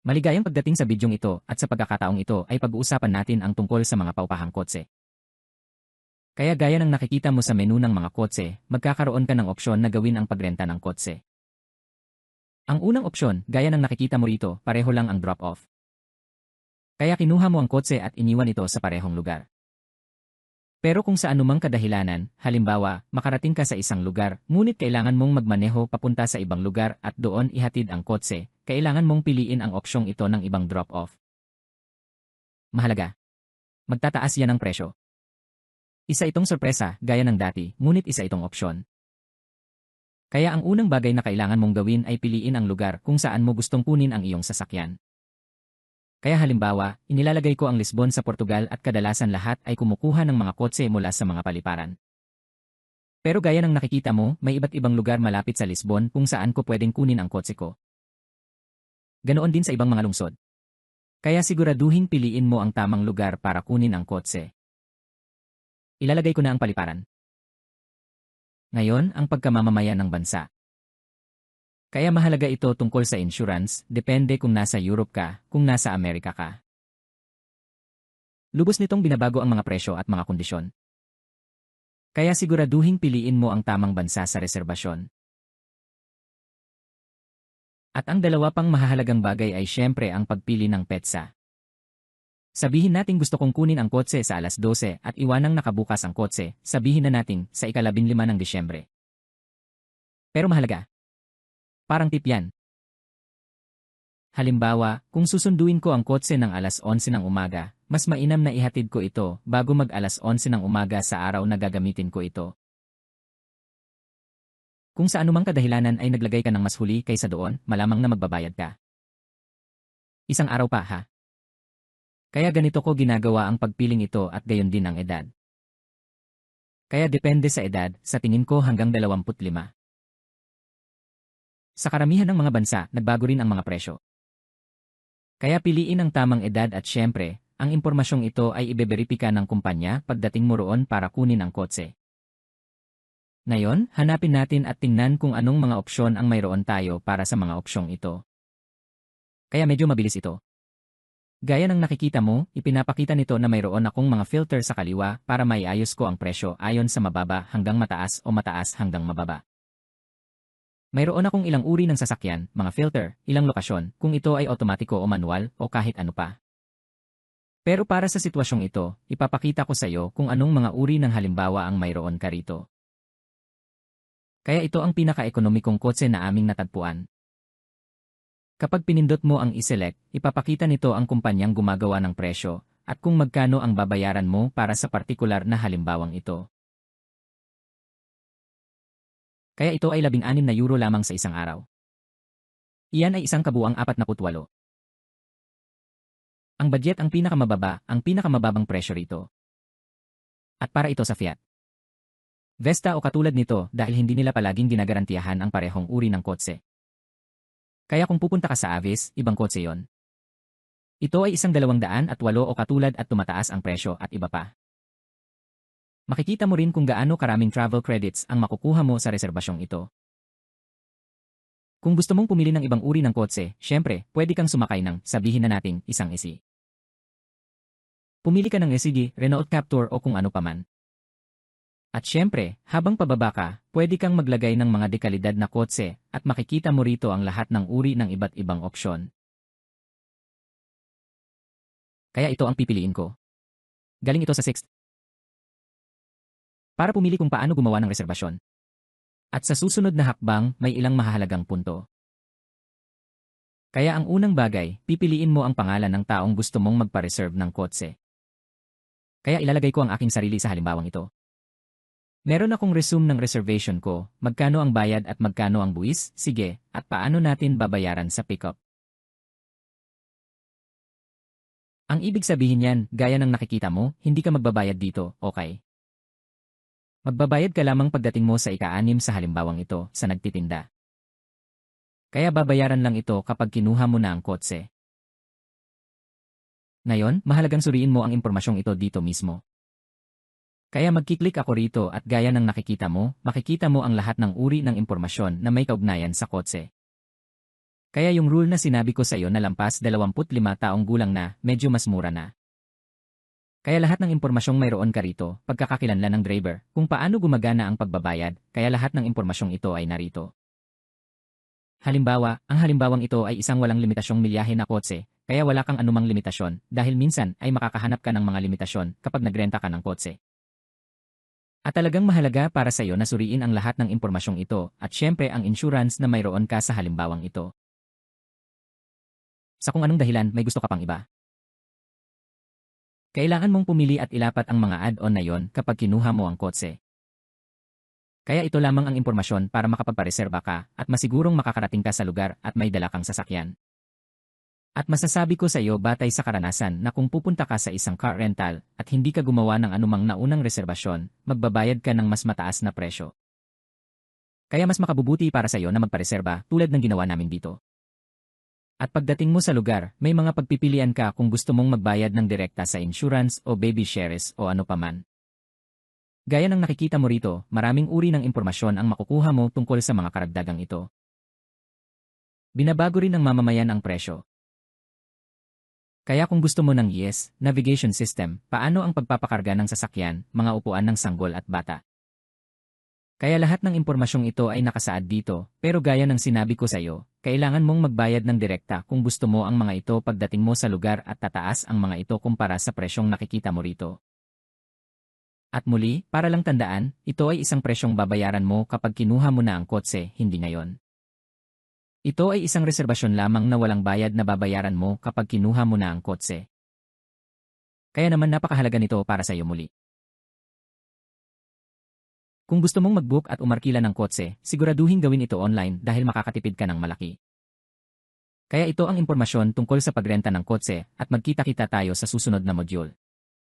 Maligayang pagdating sa bidyong ito at sa pagkakataong ito ay pag-uusapan natin ang tungkol sa mga paupahang kotse. Kaya gaya ng nakikita mo sa menu ng mga kotse, magkakaroon ka ng opsyon na gawin ang pagrenta ng kotse. Ang unang opsyon, gaya ng nakikita mo rito, pareho lang ang drop-off. Kaya kinuha mo ang kotse at iniwan ito sa parehong lugar. Pero kung sa anumang kadahilanan, halimbawa, makarating ka sa isang lugar, ngunit kailangan mong magmaneho papunta sa ibang lugar at doon ihatid ang kotse, kailangan mong piliin ang opsyong ito ng ibang drop-off. Mahalaga. Magtataas yan ng presyo. Isa itong sorpresa, gaya ng dati, ngunit isa itong opsyon. Kaya ang unang bagay na kailangan mong gawin ay piliin ang lugar kung saan mo gustong kunin ang iyong sasakyan. Kaya halimbawa, inilalagay ko ang Lisbon sa Portugal at kadalasan lahat ay kumukuha ng mga kotse mula sa mga paliparan. Pero gaya ng nakikita mo, may iba't ibang lugar malapit sa Lisbon kung saan ko pwedeng kunin ang kotse ko. Ganoon din sa ibang mga lungsod. Kaya siguraduhin piliin mo ang tamang lugar para kunin ang kotse. Ilalagay ko na ang paliparan. Ngayon, ang pagkamamamayan ng bansa. Kaya mahalaga ito tungkol sa insurance, depende kung nasa Europe ka, kung nasa Amerika ka. Lubos nitong binabago ang mga presyo at mga kondisyon. Kaya siguraduhin piliin mo ang tamang bansa sa reserbasyon. At ang dalawa pang mahalagang bagay ay syempre ang pagpili ng petsa. Sabihin natin gusto kong kunin ang kotse sa alas 12 at iwanang nakabukas ang kotse, sabihin na natin sa ika-15 ng Disyembre. Pero mahalaga. Parang tip yan. Halimbawa, kung susunduin ko ang kotse ng alas 11 ng umaga, mas mainam na ihatid ko ito bago mag alas 11 ng umaga sa araw na gagamitin ko ito. Kung sa anumang kadahilanan ay naglagay ka ng mas huli kaysa doon, malamang na magbabayad ka. Isang araw pa ha? Kaya ganito ko ginagawa ang pagpiling ito at gayon din ang edad. Kaya depende sa edad, sa tingin ko hanggang 25. Sa karamihan ng mga bansa, nagbago rin ang mga presyo. Kaya piliin ang tamang edad at syempre, ang impormasyong ito ay ibeberipika ng kumpanya pagdating mo roon para kunin ang kotse. Ngayon, hanapin natin at tingnan kung anong mga opsyon ang mayroon tayo para sa mga opsyong ito. Kaya medyo mabilis ito. Gaya ng nakikita mo, ipinapakita nito na mayroon akong mga filter sa kaliwa para maiayos ko ang presyo ayon sa mababa hanggang mataas o mataas hanggang mababa. Mayroon akong ilang uri ng sasakyan, mga filter, ilang lokasyon, kung ito ay otomatiko o manual o kahit ano pa. Pero para sa sitwasyong ito, ipapakita ko sa iyo kung anong mga uri ng halimbawa ang mayroon ka rito. Kaya ito ang pinaka-ekonomikong kotse na aming natagpuan. Kapag pinindot mo ang i-select, ipapakita nito ang kumpanyang gumagawa ng presyo at kung magkano ang babayaran mo para sa partikular na halimbawang ito. Kaya ito ay 16 na euro lamang sa isang araw. Iyan ay isang kabuang 48. Ang budget ang pinakamababa, ang pinakamababang presyo rito. At para ito sa Fiat Vesta o katulad nito dahil hindi nila palaging ginagarantiyahan ang parehong uri ng kotse. Kaya kung pupunta ka sa Avis, ibang kotse yon. Ito ay isang 208 o katulad at tumataas ang presyo at iba pa. Makikita mo rin kung gaano karaming travel credits ang makukuha mo sa reserbasyong ito. Kung gusto mong pumili ng ibang uri ng kotse, syempre, pwede kang sumakay ng, sabihin na nating, isang SUV. Pumili ka ng SUV, Renault Captur o kung ano paman. At syempre, habang pababa ka, pwede kang maglagay ng mga dekalidad na kotse at makikita mo rito ang lahat ng uri ng iba't ibang opsyon. Kaya ito ang pipiliin ko. Galing ito sa 6th. Para pumili kung paano gumawa ng reserbasyon. At sa susunod na hakbang, may ilang mahahalagang punto. Kaya ang unang bagay, pipiliin mo ang pangalan ng taong gusto mong magpa-reserve ng kotse. Kaya ilalagay ko ang aking sarili sa halimbawang ito. Meron akong resume ng reservation ko, magkano ang bayad at magkano ang buwis, sige, at paano natin babayaran sa pickup. Ang ibig sabihin yan, gaya ng nakikita mo, hindi ka magbabayad dito, okay? Magbabayad ka lamang pagdating mo sa ika-6 sa halimbawang ito, sa nagtitinda. Kaya babayaran lang ito kapag kinuha mo na ang kotse. Ngayon, mahalagang suriin mo ang impormasyong ito dito mismo. Kaya magkiklik ako rito at gaya ng nakikita mo, makikita mo ang lahat ng uri ng impormasyon na may kaugnayan sa kotse. Kaya yung rule na sinabi ko sa iyo na lampas 25 taong gulang na, medyo mas mura na. Kaya lahat ng impormasyong mayroon ka rito, pagkakakilanlan ng driver, kung paano gumagana ang pagbabayad, kaya lahat ng impormasyong ito ay narito. Halimbawa, ang halimbawang ito ay isang walang limitasyong milyahe na kotse, kaya wala kang anumang limitasyon, dahil minsan ay makakahanap ka ng mga limitasyon kapag nagrenta ka ng kotse. At talagang mahalaga para sa iyo na suriin ang lahat ng impormasyong ito, at syempre ang insurance na mayroon ka sa halimbawang ito. Sa kung anong dahilan may gusto ka pang iba. Kailangan mong pumili at ilapat ang mga add-on na yon kapag kinuha mo ang kotse. Kaya ito lamang ang impormasyon para makapagpareserba ka at masigurong makakarating ka sa lugar at may dala kang sasakyan. At masasabi ko sa iyo batay sa karanasan na kung pupunta ka sa isang car rental at hindi ka gumawa ng anumang naunang reserbasyon, magbabayad ka ng mas mataas na presyo. Kaya mas makabubuti para sa iyo na magpareserba tulad ng ginawa namin dito. At pagdating mo sa lugar, may mga pagpipilian ka kung gusto mong magbayad ng direkta sa insurance o baby shares o ano paman. Gaya ng nakikita mo rito, maraming uri ng impormasyon ang makukuha mo tungkol sa mga karagdagang ito. Binabago rin ng mamamayan ang presyo. Kaya kung gusto mo ng yes, navigation system, paano ang pagpapakarga ng sasakyan, mga upuan ng sanggol at bata. Kaya lahat ng impormasyong ito ay nakasaad dito, pero gaya ng sinabi ko sa iyo, kailangan mong magbayad ng direkta kung gusto mo ang mga ito pagdating mo sa lugar at tataas ang mga ito kumpara sa presyong nakikita mo rito. At muli, para lang tandaan, ito ay isang presyong babayaran mo kapag kinuha mo na ang kotse, hindi ngayon. Ito ay isang reserbasyon lamang na walang bayad na babayaran mo kapag kinuha mo na ang kotse. Kaya naman napakahalaga nito para sa iyo muli. Kung gusto mong mag-book at umarkila ng kotse, siguraduhin gawin ito online dahil makakatipid ka ng malaki. Kaya ito ang impormasyon tungkol sa pagrenta ng kotse at magkita-kita tayo sa susunod na module.